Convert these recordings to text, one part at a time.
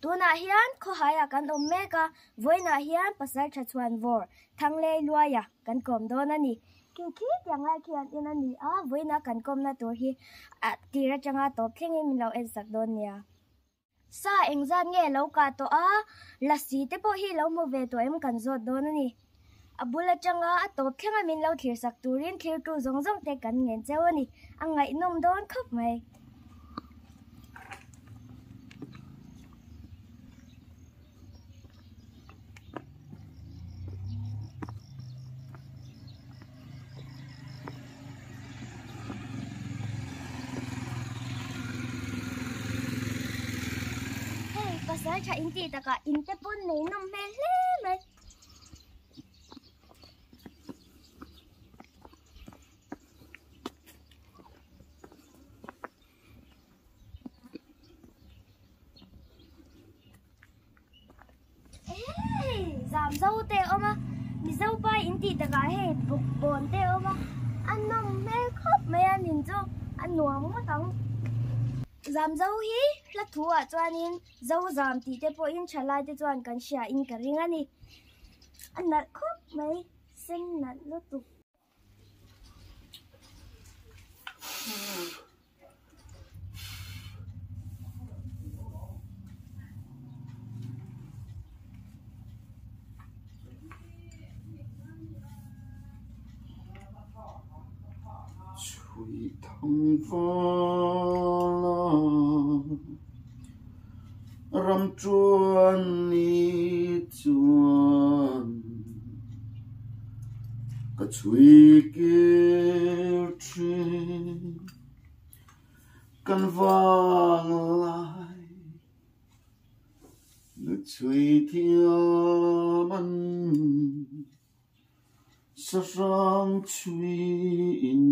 tuna hian kho haya kan omeka voina hian pasal chachuan vor thangle luaya kan kom don ani ki yang ai khian in ani a voina kan kom na tur hi tira changa top thlengin min lo en sak don nia sa engzan nge lo ka to a lasi te po hi lo mo ve to em kan zot don ani abula changa a top thenga min lo thir sak turin thir tu zong zong te kan ngen chawani angai nom don khop mai pasal cha inti taka inte pun nei nom mele me giảm dâu tê oma mi dâu ba inti taka he buk bon te oma an nom me khop me an in zo an nuam mo tang giảm dâu hi là thua chuan in dâu giảm tí te po in chalai te chuan kan sia in ka ring ani an nat khop mai sen nat lo tu Chui thong pha ram chuan ni chuan ka chui kêu trin kan vang lai nu chui thiam an sa rang chui in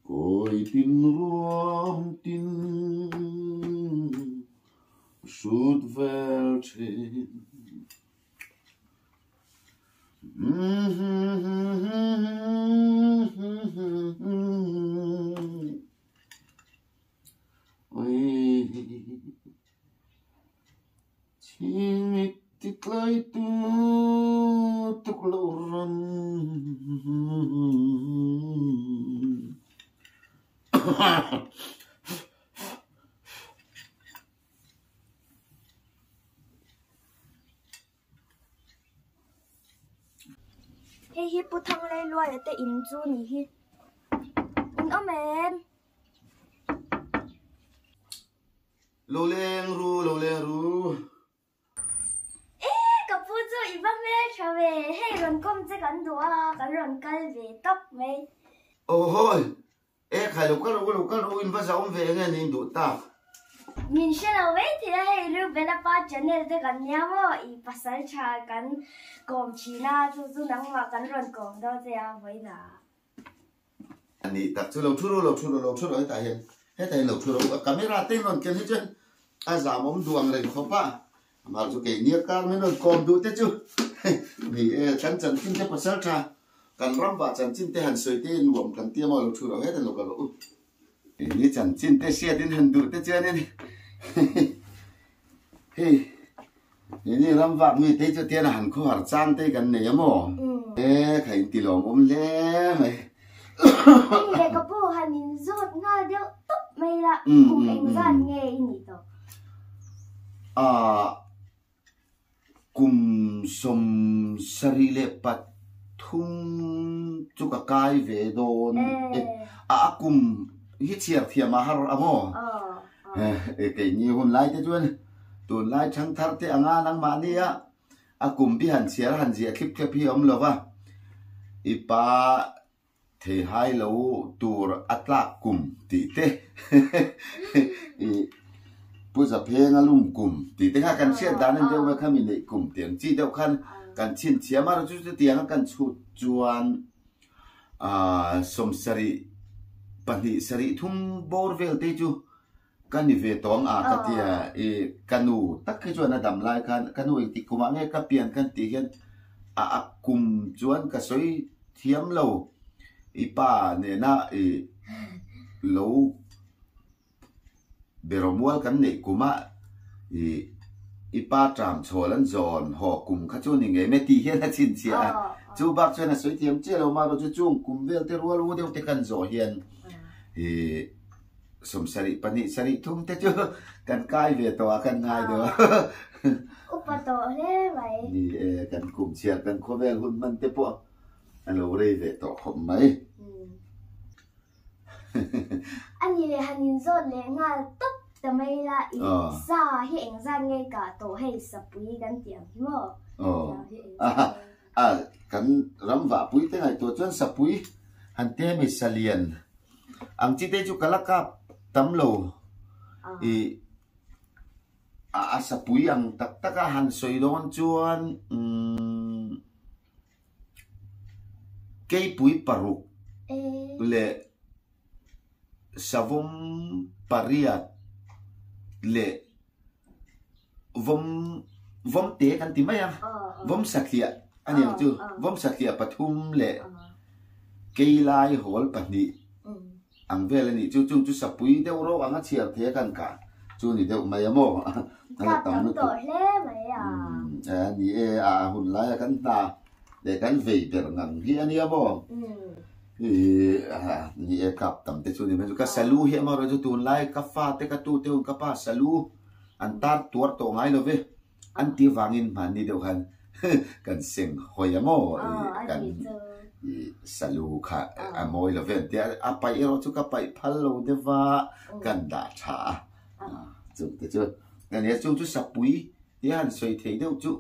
cõi tin ruam tin sút vel trên ôi chim tít lại tu tục lâu răng he hi pu thang le lua te in chu ni hi in omen lâu leng ru ka pu chu i ba me chave he ron kom che kan dua kan ron kal ve top me ôi khai lục cái lục in phát sóng về nghe nhìn đủ ta min she lo ve thì he lu be la pa channel te kan nya mo i pasal cha kan kom china chu nang ma kan ron kom do che a voi na anh đi tập chú lục chú rồi tại hiện hết thầy lục chú rồi camera tên còn kiến hết chứ à giả mong đuông này không pa mà chú kể nia can mới rồi kom đủ thế chứ thì chân tin thế pasal cha kan ram và chân tin thế hành soi thế luồng kan tiêm mà lục chú rồi hết thầy lục cái lụcนี่ฉันจินเตเสียดินหันดูเตเจนี่เฮ้ยนี่รำวักมีเตจเตียนหันข้อหัดจานเตกันเนี่ยมั้งใครตีหลงเล่ไหมนี่เด็กกับผู้หันนินจดง่ายเดียวตุ๊บไม่ละกุมเองจันเงยนี่ต่อกุมสมสรีเลปัดทุ่งจุกกายเวโดนกุมฮิเชียร์เทียมาฮาร์อโมcái nhiều hôm nay thế chuan tuần nay chẳng thắt thế anh ăn mà đi á cùng bi hàn xìa clip hi om lova ipa thì hai lâu tour atla cùng tí thế bây giờ phê nga lum cùng tí thế ha kan xia đan nên đâu mà khami này cùng tiền chi đâu khăn kan chin xia mà rồi chút tiền kan chut chuan som sari pani sari thum bor vel te chu kan ni ve tong ka tia kanu tak ke chuan adam lai kanu ti kuma nge ka pian kan ti hian kum chuan ka soi thiam lo ipa ne na lo beromual kan nei kuma ipa tram cholan zon ho kum kha chu ni nge me ti hian a chin chia chu bak chuan a soi thiam che lo ma ro chu chung kum vel te rual u deu te kan zo hian som sari pani sari thum te chu kan kai ve to kan ngai do upa to le vai ni kan kum chia kan kho vel hun man te po alo re ve to khom mai ani le hanin zon le ngal top ta mai la i sa hi eng zan nge ka to hei sapui kan tiang hi mo kan ram va pui te ngai to chuan sapui han te mi salian ang chi te chu kalakap tam lo sapui ang tak taka han soi don chuan kei pui paruk le savom pariat le vom te kan ti mai vom saklia ani ang chu vom saklia pathum le kei lai hol pani ang vel ni chu sapui deu ro anga chiar the kan ka chu ni deu mai mo ka tam to le mai ni hun lai kan ta để kan ve ber ngang hi ani mo ni kap tam te chu ni me ka salu hi ma ro chu tun lai ka fa te ka tu te un ka pa salu an tar tuar to ngai lo ve an ti wangin man ni deu han kan sing hoya mo kan salu kha amoi lo ve te a pai ro chu ka pai phal lo de wa kan da tha chu te chu ni chu sapui ti han soi thei deu chu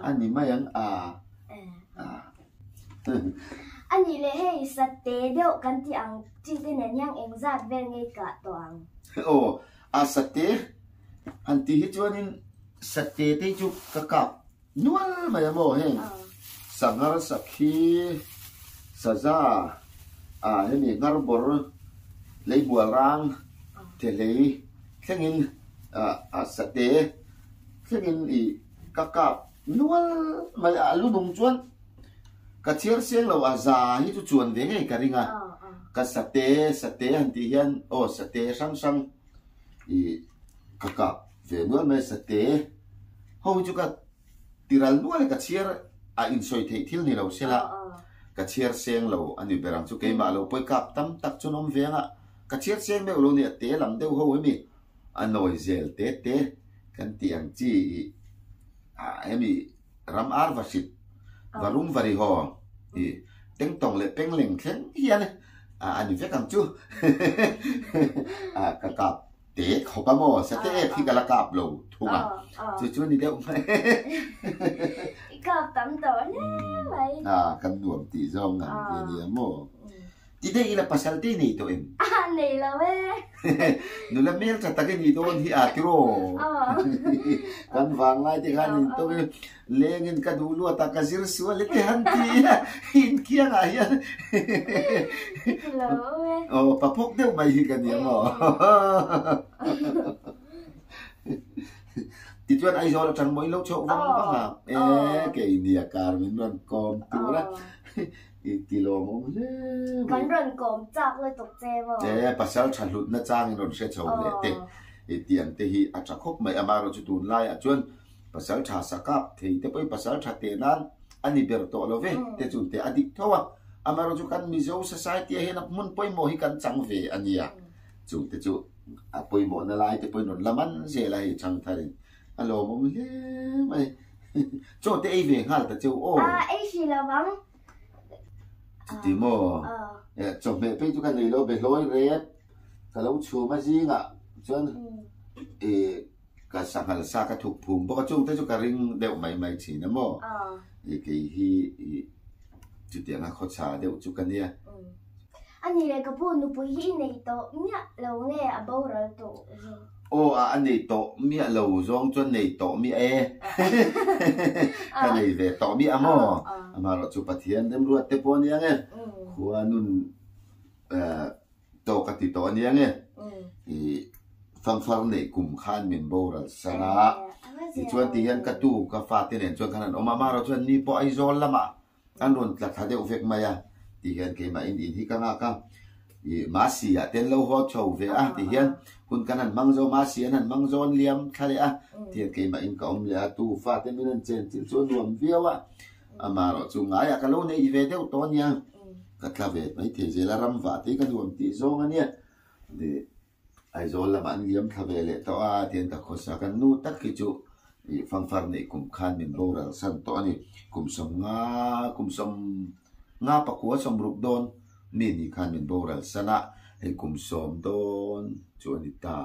ani mai ang ani le hei sate deu kan ti ang chi te nen yang eng zat vel nge ka to ang sate an ti hi chuanin sate te chu ka kap nual mai mo he sangar sakhi saza he ni ngar bor lei buarang te lei thengin sate thengin I ka kap nual mai alu nung chuan ka chiar seng lo aza hi chu chuan ve ngai ka ringa ka sate han ti hian sate sang ka ka ve nual me sate ho chu ka tiral nual ka chiar a in soi thei thil ni lo sela ka chiar seng lo ani berang chu ke ma lo poi kap tam tak chu nom venga ka chiar seng me lo ni te lam deu ho mi anoi zel te kan tiang chi emi ram ar vasit varum vari ho teng tong le peng leng khen hian ani ve kam chu ka kap te kho pa mo sa te thi ka la kap lo thunga chu ni deu mai ka tam to le mai kan nuam ti zong ni mo ti dei ila pasal te ni to em nei la we nu la mel cha ta ke ni don hi atiro kan wang ngai ti kan to lengin ka du lu ta ka zir su le te han ti hin kia nga hian pa phok deu mai hi kan ni mo ti chuan ai zo chang moi lo chok wang ba ha ke ni kar min ron kom tu la ti lo mo le kan ron kom chak le tok che mo pasal chan lut na chang ron se chho le te tiang te hi a chakhok mai ama ro chu tun lai a chuan pasal tha sakap thei te poi pasal tha te nan ani ber to lo ve te chun te adik thowa ama ro chu kan mizo society he na mun poi mo hi kan chang ve ania chu te chu a poi mo na lai te poi non laman je lai chang tharin alo mo he mai chu te ai ve ngal ta chu ai si la wang ti mo chom me pe chu kan nei lo be loi ret ka lo chu ma ji nga chuan ka sangal sa ka thuk phum bo ka chung te chu ka ring deu mai mai chi na mo ke hi chu te nga kho cha deu chu kan ya ani le ka pu nu pu hi nei to nya lo nge a bo ra to anh này tổ mi lầu zong chuan này tổ mi cái này về tổ mi amo mà lo chu pathian dem ruat te pon yang khua nun to ka ti to ni yang phang này cùng khan min bo ra sara ti chuan ti yan ka tu ka fa te nen chuan khanan oma ma ro chuan ni po ai zol lama an ron tla tha deu vek maya ti yan ke ma in hi ka nga ka Masia ten lo ho chou ve a ti hian kun kan han mangzo Masia han mangzon liam khale a tian ke ma in ka om le tu fa ten min chen chin chu nuam viawa amaro chu ngai a ka lo nei ve deu to nya ka tla ve mai te je la ram va te ka nuam ti zong ania de ai zol la man liam tha ve le to a tian ta khosa kan nu tak ki chu phang phar nei kum khan min bo ral san to ani kum som nga pa ko som ruk don mi ni khan min bo ral sana ai kum som don chu ani ta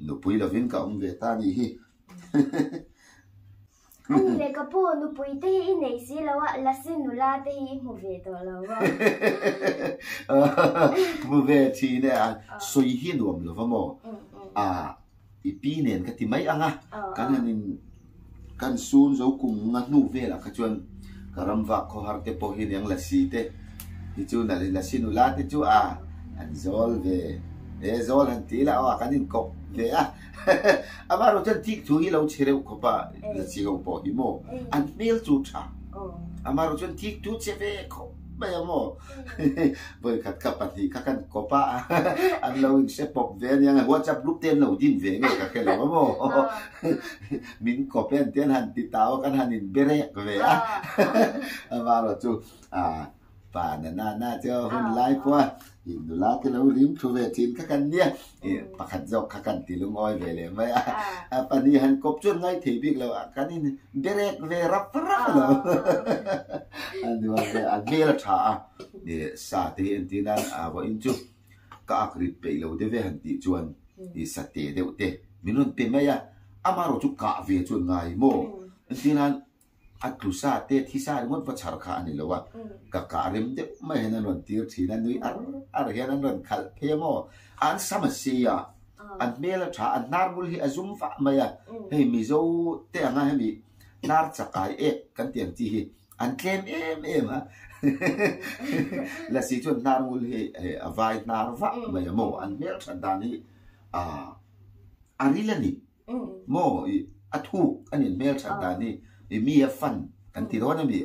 no pui la vin ka ve ta ni hi anh lấy cái bộ nụ bụi thế hi này xí là vợ là xin nụ la thế hi một về đó là vợ một về thì nè suy hiên luồng là vợ mò ipi nền cái thì mấy anh cái này kan sun zo kum nga nu ve la ka chuan karam va ko har te po hi yang la si te ti chu na la si nu la te chu an zol ve zol han ti la kan in kop ve amaro chen tik chu hi lo chere ko pa la si go po hi mo an mil chu cha amaro chen tik tu che ve ko ba mo với các bạn thì các anh có ba anh lâu sẽ bọc về nha WhatsApp group tên đầu tiên về ngay các cái đó mà mình có bên tên hành thì tao cái hành in bere về mà rồi chú và na cho hôm live qua hình lá cái lâu liếm thu về trên các anh nhé bạc hạt dọc các anh thì lung oi về liền vậy bạn đi hành cốp chuột ngay thì biết là cái này bere về rap rồi anh đi về anh về là thà để sa thì anh tin anh vào in chú các akrit pe lâu để về hành thì chuan thì sa tê đều tê mình luôn pe mấy mà rồi chú cả về chuan ngay mò anh tin anh tu sa te thi sa ngot va char kha ani lowa ka rim de mai hen ron tir thi na nui ar hen ron khal phe mo an samasya an mela tha an nar mul hi azum fa maya hei mi zo te anga he mi nar chakai kan tiang chi hi an tlem em ha la si chun nar mul hi avai nar va maya mo an mel tha dan hi arilani mo athu anin mel tha dan hi mi fan kan ti ron mi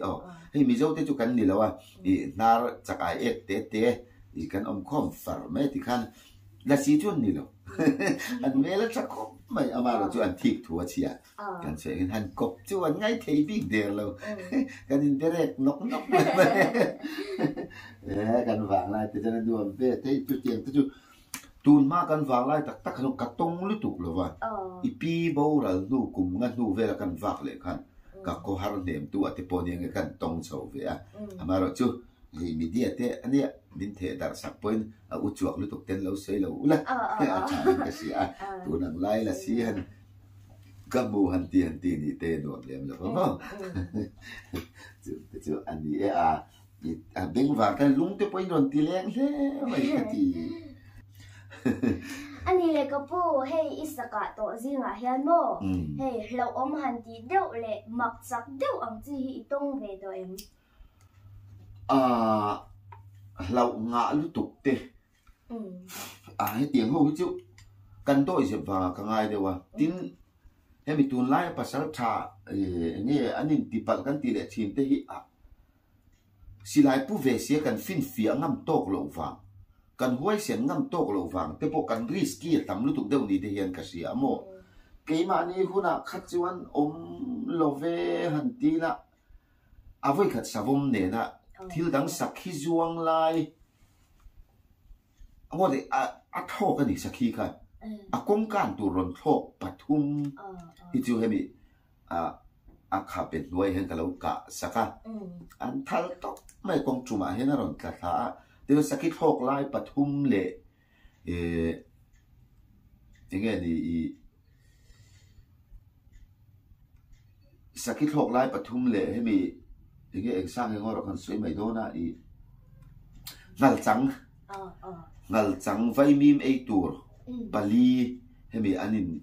hei mi zo te chu kan ni lawa nar chakai te kan om khom far me ti khan la si chun ni lo an me la chak khom mai amaro chu an thik thua chia kan se han kop chu an ngai thei big der lo kan in direct nok kan wang lai te jan du am pe te chu tiang te chu tun ma kan wang lai tak kan ka tong lu tuk lo wa ipi bo ral nu kum nga nu ve la kan wak le khan ka ko har nem tu ate poni nge kan tong chho ve amaro chu hi media te ania min the dar sak point u chuak lu tuk ten lo sei lo ula ka si tu nang lai la si han ka mu han ti ni te no lem lo ho chu an ni beng wa kan lung te point ron ti leng he mai ka ti anh lấy cái bộ hey isaka to zinga hian mo hey lâu om han ti deu le mak sak deu ang chi hi tong ve do em lâu ngã lu tục te hay tiếng hô chứ cần tôi sẽ vào cả ngày đều tin hay bị tuôn lại pasal cha nghe anh nhìn tị bal kan tị lệ chín te hi si lại pu về xe cần fin phía ngâm tóc lẩu vàng kan huai sen ngam tok lo wang te po kan risky tam lu tuk deu ni te hian ka sia mo ke ma ni huna khat chuan om love han ti la avoi khat savom ne na thil dang sakhi zuang lai ngo de a thok ani sakhi kha a kong kan tu ron thok pathum hi chu hemi a kha pet noi hen ka lo ka saka an thal tok mai kong chuma hen ron ka tha điều sakit hok lai pathum le nghe đi sakit hok lai pathum le hay mi nghe anh sang cái ngõ đó còn suy mày đó na đi ngal chang vai mim ei tur bali hay mi anin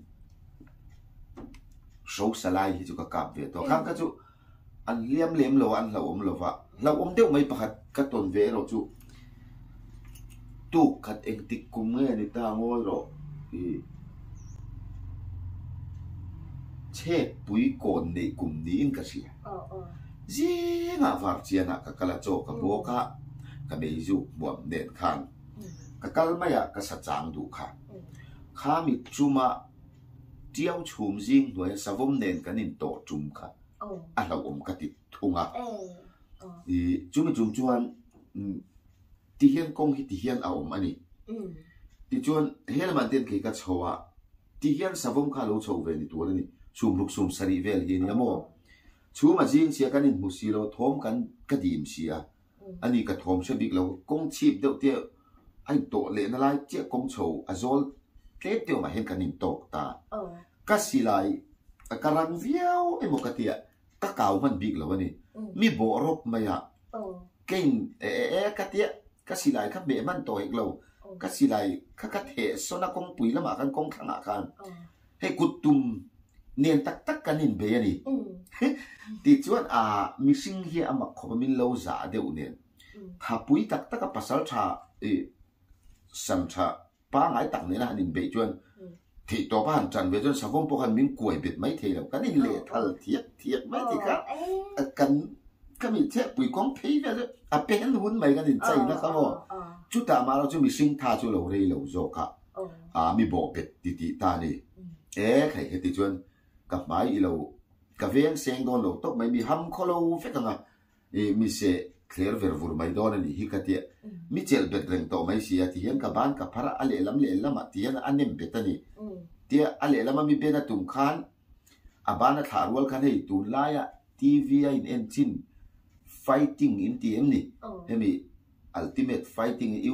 show salai hi chu ka kap ve to khang ka chu an liam lo an lo om deu mai pakhat ka ton ve ro chu tu kat eng tik kum nge ni ta ngol ro che pui kon nei kum ni in ka sia ji nga var chia na ka kala cho ka bo ka cái bây giờ buồn đèn khan cái cái mấy à cái sát trang đủ khan khá mi chuma chiếu chum riêng rồi sao vốn đèn cái nín tổ chum khan à lâu cái tít thung à thì chum chuan thì hiện công thì hiện anh ấy thì chuan hiện mà tiền cái chầu à thì hiện sao vốn khá lâu chầu về thì tuổi này sum sari về thì này mo chú mà riêng xia cái nín musilo thom cái điểm xia anh ấy cái thom sẽ bị lâu công chip đầu tiên anh tổ lệ nó lại chiếc công chầu azol thế điều mà hiện cái nín tổ ta cái xì lại cái răng viêu em một cái tiệt cái cào mình bị lâu này mi bộ rộp mà ya kinh cái tiệt cái xì lại cái bể mình tổ hết lâu cái xì lại cái thể số nó công bùi lắm mà cái công thằng à hay cút tum nên tắc cái nín bể này thì chuan mi sinh hier mà không mình lâu giả đều nên thà bùi tắc cái pasal cha sẵn cha ba ngày tặng nên là nín bể chuan thì tổ ban trần về cho sao không bao mình quậy biệt mấy thế đâu cái này lệ thật thiệt mấy thì khác cái mình chết bùi quăng phí về đó bên hun mấy cái này chạy nó không à chút ta mà nó cho mình sinh tha cho lâu đây lâu rồi cả mình bỏ biệt tí ta đi cái tí chuyện gặp máy lâu gặp viên sen đón lâu tóc mấy mình hâm khó lâu phải không à mình sẽ clear về vừa mấy đó này hi cái tiệt mình chơi biệt rừng tổ mấy xí thì hiện các bạn các para lệ lắm mà thì hiện anh em biệt này thì lệ lắm mình bên tụng khan bạn thả ruột khan hay tụng lại TV in engine fighting in TM này hay ultimate fighting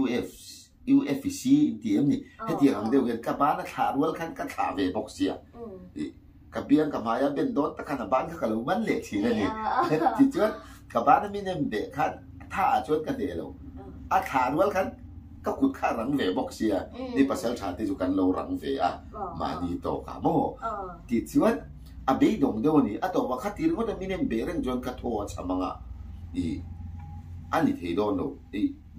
UFC in TM này hay thì hàng đều các bạn thả ruột khan các thả về boxing các biên các máy bên đó tất cả bạn các lâu bắn lệ xí này thì trước các bạn mình em để khăn thả chuột cái để lâu thả luôn khăn các cụt khá rắn về bọc xìa đi bắt sel chặt thì chụp cần lâu rắn về mà đi tổ cả mồ thì chuột bị đồng đâu nè tổ mà khát thì nó mình em để rằng chuột khát hoa chả mang anh thì thấy đó đâu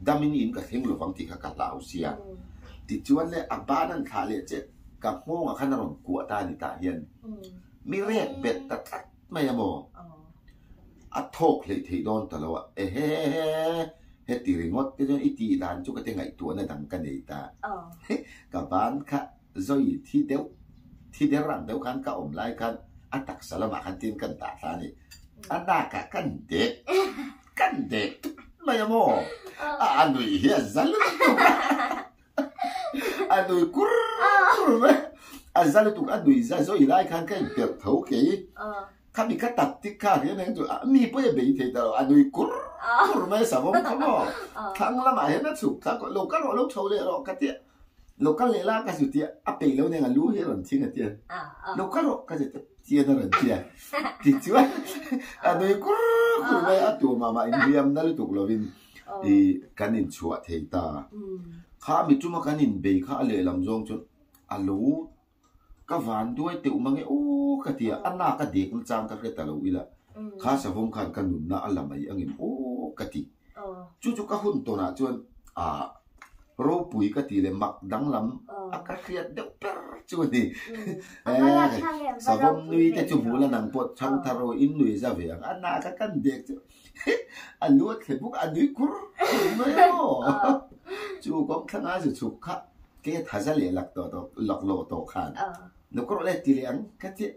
đam mình in cái tiếng lục vang thì các lão xìa thì chuột này bạn anh thả lệ chết các mông khăn nó cuộn ta đi ta hiện mi rét bệt tắt mày mồ thokเลยที่โดนตลอดเฮ้ตีริงดที่จนอีตีด่านจุกที่ไงตัวในดังกันเลยตากับบ้านค่ะจอยที่เดียวรันเดียวกันก็อมไล่กันตักสลับมากันตีนกันตาตานี่น่ากะกันเด็กไม่ยอมอันนู้นเฮียจัลลุตุอันนู้นกุร์ไหมจัลลุตุอันนู้นจอยไล่กันก็เปียกเท้าเกยข้ามีกระตับที่ข้าเห็นนั่งจู่มีเพื่อนไปเที่ยวอันนู้นกุร์ไม่สมองเขาบอกทั้งละหมาเห็นนั่นสุกทั้งโลกันโลกโชว์เลยหรอกกันเตี้ยโลกันเลยล่ะกันสุดเตี้ยไปแล้วเนี่ยรู้เห็นหลังทิ้งกันเตี้ยโลกันหรอกกันจะเตี้ยนั่นเตี้ยติดช่วยอันนู้นกุร์ไม่ตัวมาอินเดียมนั่นถูกเราวินกันนินชัวเทียตาข้ามีจุ่มกันนินเบย์ข้าเลยลำจงจนอัลลูก็หวานด้วยแต่อุมังโอ้กะเตียอันน่ากะเด็กมันจางกะเรตะลุยละข้าสะพงคันกันนุนน่าอัลละไม่อังอิมโอ้กะติจู่ๆก็หุ่นตัวน่ะจวนโรปุยกะติเลยมักดังลำกะเครียดเดาเปรจวนนี่สะพงนุยแต่จู่หูละนังปวดช่างทารอินนุยซะเวียงอันน่ากะกันเด็กอันนู้นเข็บุกอันนี้กุร์ไม่รู้จู่ก็ข้างหน้าจะฉุกขะเกทัศน์เลยหลักตัวหลักโลตัวขันนกกระเรตีเลี้ยงก็ที่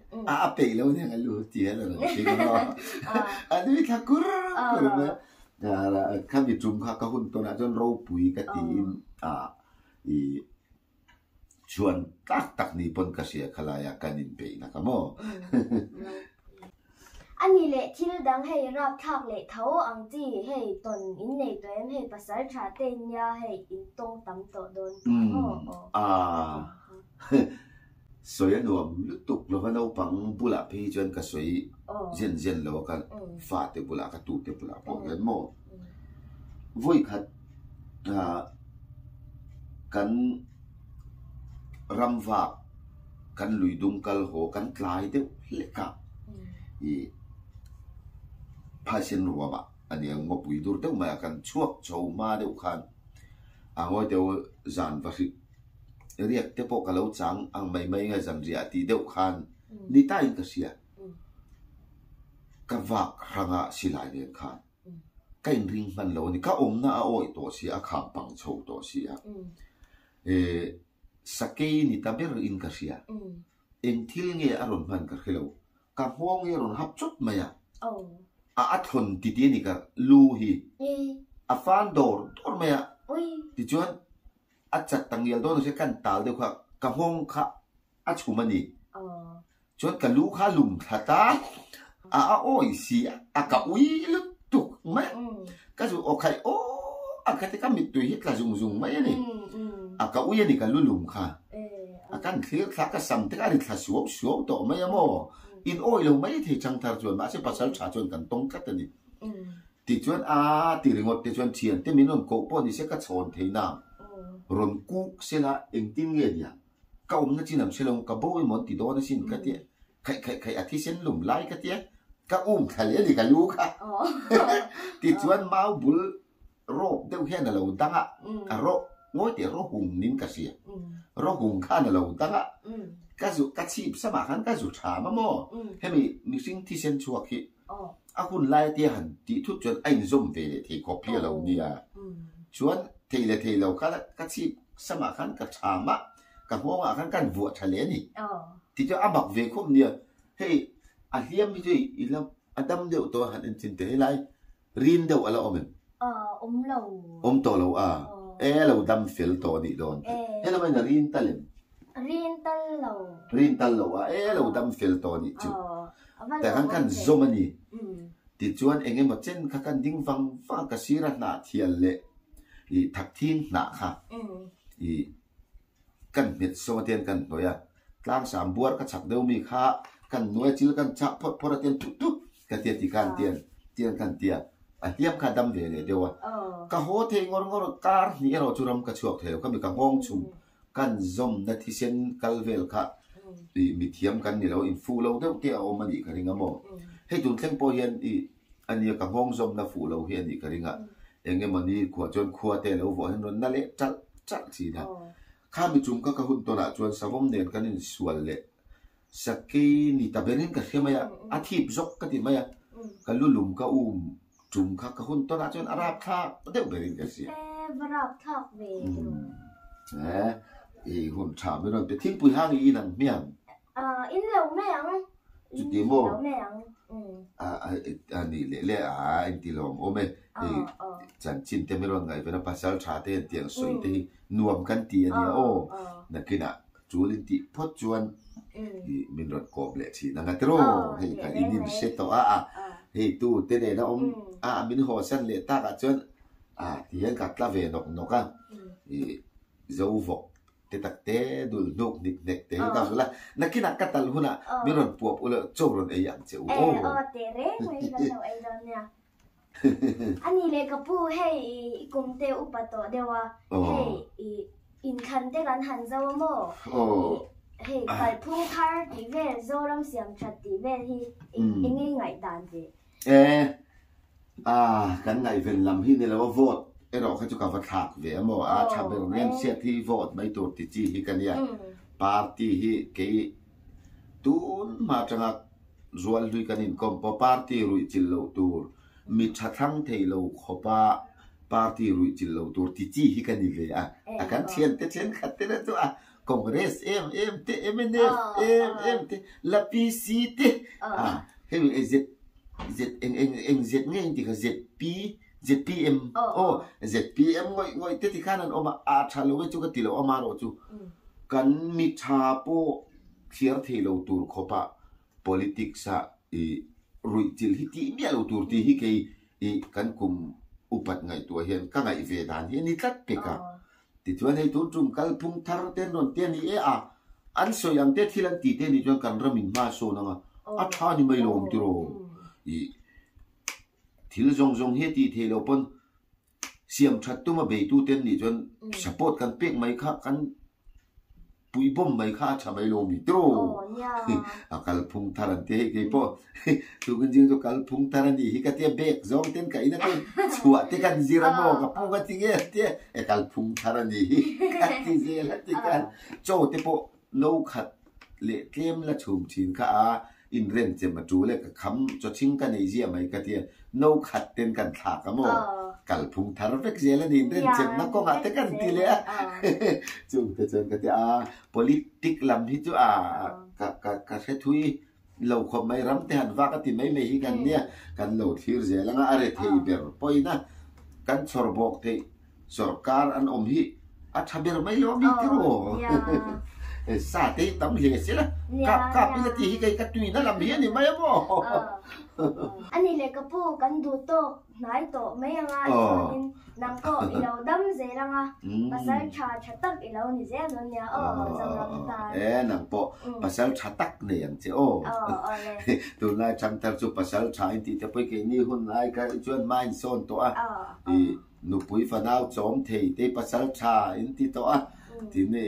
ไปแล้วเนี่ยกันรู้ที่อะไรจริงเนาะอันนี้ข้ากุร์เนี่ยข้ามีจุ่มข้าก็หุ่นตัวนั้นจนโรปุยก็ตีชวนตักนี่ปนกระเสียขลายกันนินไปนะครับโมอันนี้แหละที่ดังให้รับทักเลยเท้าอังจีให้ตนอินในตัวเองให้ภาษาชาเตียให้อินตรงตำโตโดนสวยหนุ่มลุตุกเราก็เอาปังบุหรี่พี่จนก็สวยเย็นเราก็ฟาดเตบุหรี่ก็ตูดเตบุหรี่พอกันโม่วุ้ยขัดกันรำวากกันลุยดุงกัลโหกันกลายเดียวเล็กกับพาเชนรัวบะอันนี้งบปุยดูเดียวมากันช่วงโชว์มาเดียวกันว่าเดียวจานวัชิเรียกเทปกะเลาจังอังไม่ไงจันเรียตีเดียวกันนี่ตายก็เสียกับวักรังอาศิลาเดียนกัน cái ring man lo ni ka na a oi to si a kham pang chho to si a sakei ni taber in ka sia en thil nge aron man ka khelo ka hong nge ron hap chut maya a thon ti ti ni ka lu hi a fan dor maya ti chuan a chat tangial do no se kan tal de kha ka hong kha a chumani chuan ka lu kha lum thata a oi si a ka ui lu tuk ma ka zu o khai o a ka te ka mi tu hi ka zung mai ni a ka ui ni ka lu lum kha a kan thil kha ka sam te ka ri kha suo to mai mo in oi lo mai the chang thar chuan ma se pasal cha chuan kan tong ka ta ni ti chuan a ti ringot te chuan chian te min on ko po ni se ka chon theina ron ku se la eng tin nge ya ka na chinam se long ka bo mon ti do na sin ka ti khai a thi sen lum lai ka ti ka thale ni ka lu kha ti chuan mau bul ro deu hian na lo danga a ro ngoi te ro hung nin ka sia ro hung kha na lo danga ka zu ka chi sama khan ka zu tha ma mo hemi mi sing thi sen chuak hi a hun lai ti han ti thu chuan ain zom ve le thi ko phi lo ni a chuan thei lo ka chi sama khan ka tha ma ka ho ma khan kan vu thale ni ti cho a bak ve khom ni hei a hiam hi dei ilam adam deu to han in chin te lai rin deu ala omen to lo a lo dam fel to ni don he lo na rin talem rin tal lo a lo dam fel to ni chu ta kan zomani ti chuan enge ma chen kha kan ding wang fa ka sira na thial le i thak thin na kha i kan mit so ten kan toya tlang sam buar ka chak deu mi kha kan noi chil kan chak phot ten tu ka ti kan tian kan tia a tiap kha dam ve le dewa ka ho the ngor kar ni ro churam ka chuak the ka mi ka ngong chum kan zom na thi sen kalvel kha mi thiam kan ni lo in fu lo deu te o mani ka ringa mo hei tun thleng po hian i ania ka ngong zom na fu lo hian ni ka ringa enge mani khwa chon khwa te lo vo hen ron na le chal chi da kha mi chung ka hun to na chuan savom nen kan in sual le sakei ni taberin ka khemaya a thip zok ka ti maya ka lulum ka chung ka hun to na chuan arap kha deu berin ka si varap thak ve hun cha mi ron te thing pui hang i nang miang in lo meang chu ti mo meang ni le in ti lom o me chan chin te mi ron ngai ve na pasal cha te tiang soi te nuam kan ti ani o na kina chulin ti phot chuan min ron ko ble chi na ngatro hei ka inin se to hei tu te ne na min ho san le ta ka chuan ti hian ka tla ve nok ka zo vok te tak te dul nok nik nek te ka la na kina ka tal huna mi ron puap ula chowron e yang cheu te re mai ka lo ai don ya ani le ka pu hei kum te upato dewa hei in khan te kan han zo mo hei kai phung thar ti ve zoram siam chat ti ve hi inge ngai dan ve kan ngai ven lam hi ne lo vote ero kha chu ka va thak ve mo tha be ren se thi vote mai tur ti chi hi kan ya party hi ke tun ma changa zual lui kan in kom po party rui chil lo tur mi tha thang thei lo khopa party rui chil lo tur ti chi hi kan ni ve kan chen khat te na tu congress te MNF te la PC te he eng z nge ti ka ZPM ZPM ngoi te ti khanan oma tha lo chu ka ti lo oma ro chu kan mi tha po khiar thei lo tur khopa politics i rui chil hi ti mi lo tur ti hi ke kan kum upat ngai tu hian ka ngai ve dan hi ni tlat pe ka ti chuan hei tu chung kal phung thar ten ron te ni an so yang te thilan ti te ni chuan kan ramin ma so na tha ni mai lom ti ro thil zong he ti the lo pon siam that tu ma be tu ten ni chuan support kan pek mai kha kan pui bom mai kha cha mai lo mi tro kal phung tharan te ke po tu kan jing to kal phung tharan ni hi ka te bek zong ten ka ina ten chua te kan zira mo ka pu ka tinge te kal phung tharan ni hi ka ti je la ti kan cho te po no khat le tlem la chum chin kha in ren che ma chu le ka kham cho ching ka nei zia mai ka tia no khat ten kan tha ka mo kal phung thar vek zela ni ren che na ko nga te kan ti le chu te chen ka tia politic lam hi chu ka se thui lo kho mai ram te han wa ka ti mai hi kan nia kan lo thir zela nga are thei ber poina kan chor bok te sarkar an hi a thaber mai lo mi ti ro sa te tam le se la ka pi ti hi kai ka tui na lam hi ni mai mo ani le ka pu kan du to nai to mai anga in nang ko ilo dam ze ranga pasal cha chatak ilo ni ze no nya zam ram ta nang po pasal chatak ne yang che tu na chang tar chu pasal cha in ti te poi ke ni hun ai ka chuan mai son to nu pui fa nau chom thei te pasal cha in ti to ti ne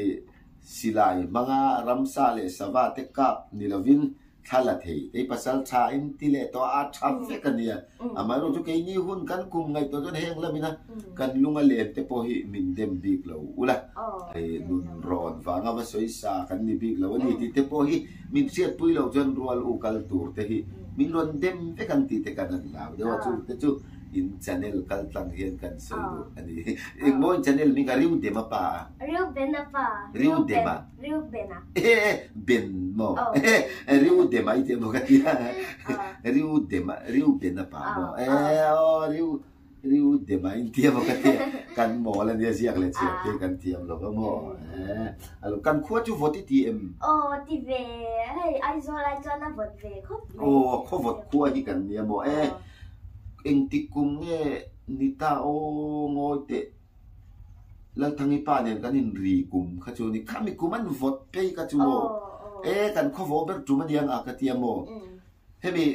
silai manga ramsa le sawa te kap nilovin thala thei te pasal cha in ti le to a tham fe kania amaro chu ke ni hun kan kum ngai to jon heng lamina kan lunga le te po hi min dem big lo ula nun ron wa nga wa soi sa kan ni big lo ni ti te po hi min siat pui lo jon rual u kal tur te hi min ron dem te kan ti te kan la de wa chu te chu in channel kal tlang hian kan so ani mo channel mi ka riu de ma pa riu bena pa riu de ma riu bena ben mo riu de ma ite mo ka tia riu bena pa mo riu de ma intia mo ka tia kan mo la dia siak le chiak te kan tiam lo ka mo alo kan khua chu voti tm ti ve hey ai zo lai cho na vot ve khop kho vot khua hi kan nia mo eng ti kum nge nita o ngoi te lang thangi pa nen kan in ri kum kha chu ni khami kuman vot pe ka chu mo kan kho vo ber chu ma diang a ka tia mo hemi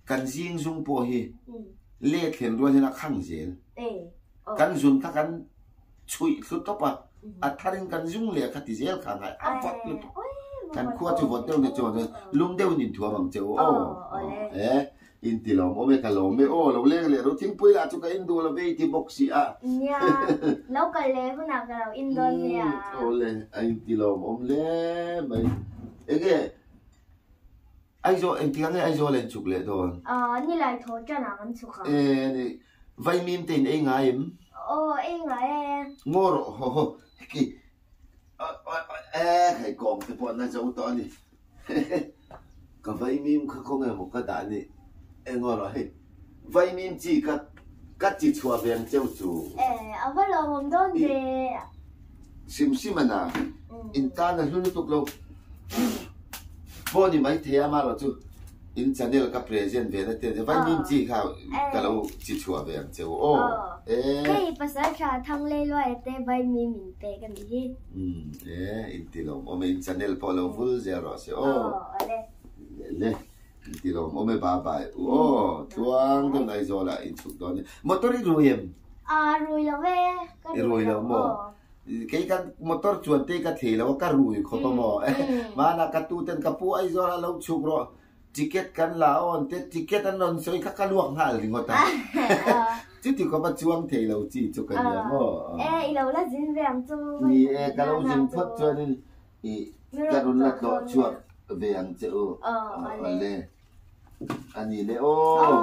kan jing jung po hi le thlen ro hena khang zel kan jun ka kan chui su to pa atharin kan jung le kha ti zel kha ngai a vot lu kan kho chu vot deu ne chu lum deu nin thua bang cheu in ti lo mo me ka lo me lo le le ro ting pui la chu ka in do la ve ti box si a nya lo ka le bu na ka lo in don nya le ai ti lo mo le mai ege ai zo en ti ang ai zo len chuk le don ni lai tho cha na kan chu kha ni vai mim ten ai nga em ai nga ngor ho ki kai kom te pon na zo to ni ka vai mim kha ko nge mo ka da ni ngor rồi vay min chỉ cắt chỉ chùa về châu chủ vậy là hôm đó thì sim sim à in ta là luôn tục lâu phone mấy thế mà rồi chú in channel cái present về đấy thì vay min chỉ cả lâu chỉ chùa về châu cái pasal cha thằng lê loài thế vay min mình pe cái gì in ti lâu mà in channel follow full zero sẽ le ti lo mo me ba ba tuang dong ai zo la in chuk don motor i ruim rui lo ve rui lo mo cái kan motor chuan te ka the lo ka rui kho pa mo ma na ka tu ten ka pu ai zo la lo chuk ro ticket kan la on te ticket an non soi ka luang hal ri ngota chi ti ko ba chuang the lo chi chu ka ya mo i lo la jin veang chu ni ka lo jin phot chuan ni ka run la ko chuak veang chu le ani le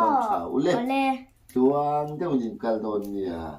mang chau le tuang deu nin kal don nia